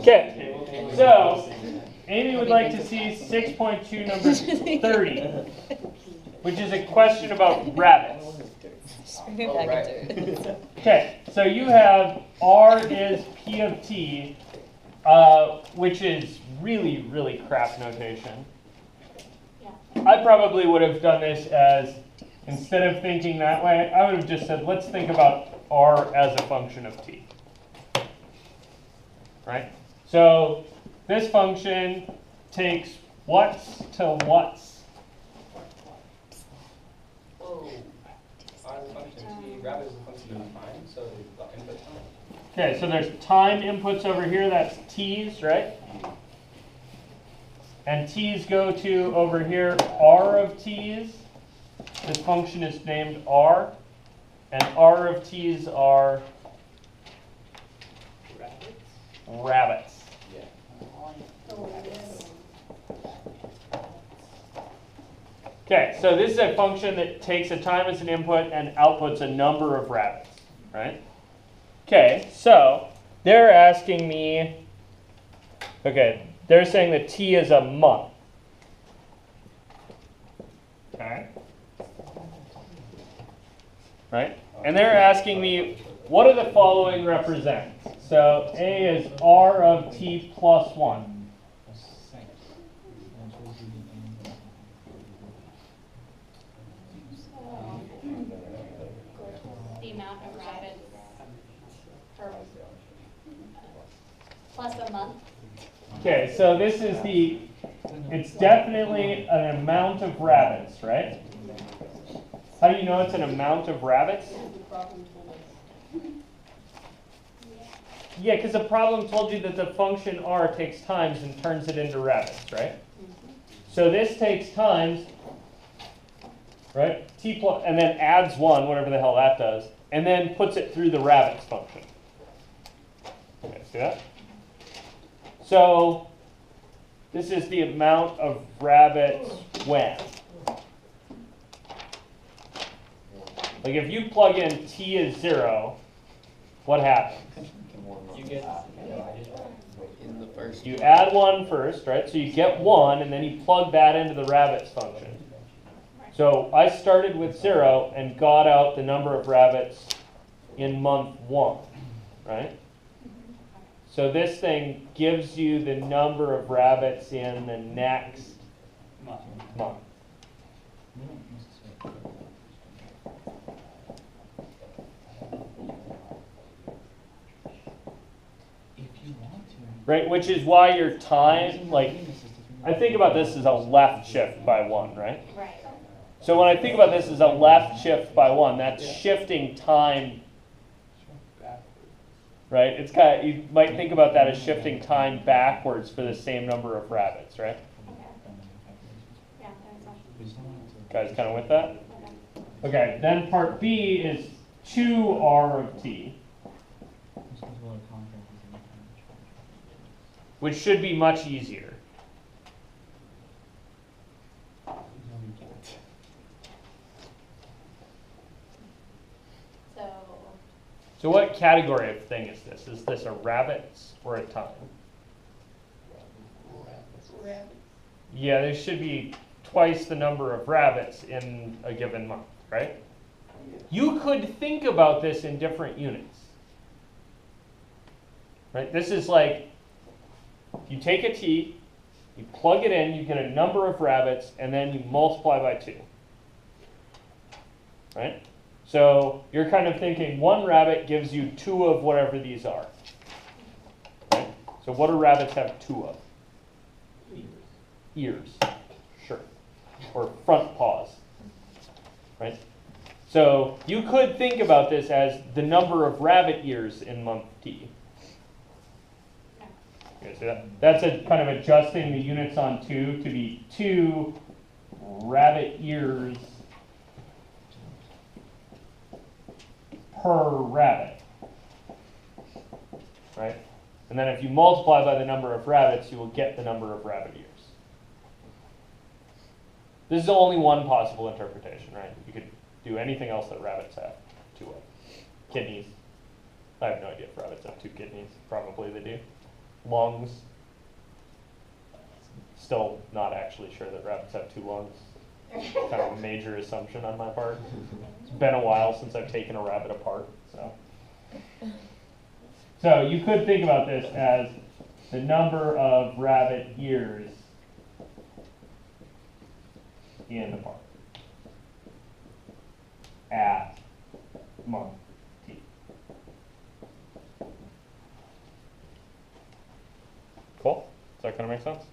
Okay, so Amy would like to see 6.2 number 30, which is a question about rabbits. Okay, so you have R is P of T, which is really, really crap notation. I probably would have done this as, instead of thinking that way, I would have just said, let's think about R as a function of T. Right? So this function takes what's to what's. Whoa. R is a function of T, rabbit is a function of time, so the input time. Okay, so there's time inputs over here, that's T's, right? And T's go to, over here, R of T's. This function is named R. And R of T's are rabbits. Okay, so this is a function that takes a time as an input and outputs a number of rabbits, right? Okay, so they're asking me, okay, they're saying that T is a month. Okay. Right? And they're asking me, what do the following represent? So A is R of T plus 1. The amount of rabbits per plus a month. Okay, so this is it's definitely an amount of rabbits, right? How do you know it's an amount of rabbits? Yeah, because the problem told you that the function R takes times and turns it into rabbits, right? So this takes times, right? T plus, and then adds 1, whatever the hell that does, and then puts it through the rabbits function. Okay, see that? So this is the amount of rabbits when. Like if you plug in T is 0, what happens? You get in the first. You add 1 first, right? So you get 1, and then you plug that into the rabbits function. So I started with 0 and got out the number of rabbits in month 1, right? So this thing gives you the number of rabbits in the next month. Right, which is why your time, like, I think about this as a left shift by 1, right? Right. So when I think about this as a left shift by 1, that's shifting time, right? It's kind of, you might think about that as shifting time backwards for the same number of rabbits, right? Yeah, there's Guys kind of with that? Okay, then part B is 2R of T, which should be much easier. So what category of thing is this? Is this a rabbits or a time? Rabbits. Yeah, there should be twice the number of rabbits in a given month, right? You could think about this in different units. Right? This is like, you take a T, you plug it in, you get a number of rabbits, and then you multiply by 2. Right? So you're kind of thinking 1 rabbit gives you 2 of whatever these are. Right? So what do rabbits have 2 of? Ears. Sure. Or front paws. Right? So you could think about this as the number of rabbit ears in month T. Okay, so that's a kind of adjusting the units on 2 to be 2 rabbit ears per rabbit, right? And then if you multiply by the number of rabbits, you will get the number of rabbit ears. This is only one possible interpretation, right? You could do anything else that rabbits have 2 of. Kidneys. I have no idea if rabbits have 2 kidneys. Probably they do. lungs. Still not actually sure that rabbits have 2 lungs. Kind of a major assumption on my part. It's been a while since I've taken a rabbit apart, so. So you could think about this as the number of rabbit ears in the park at month T. Cool? Does that kind of make sense?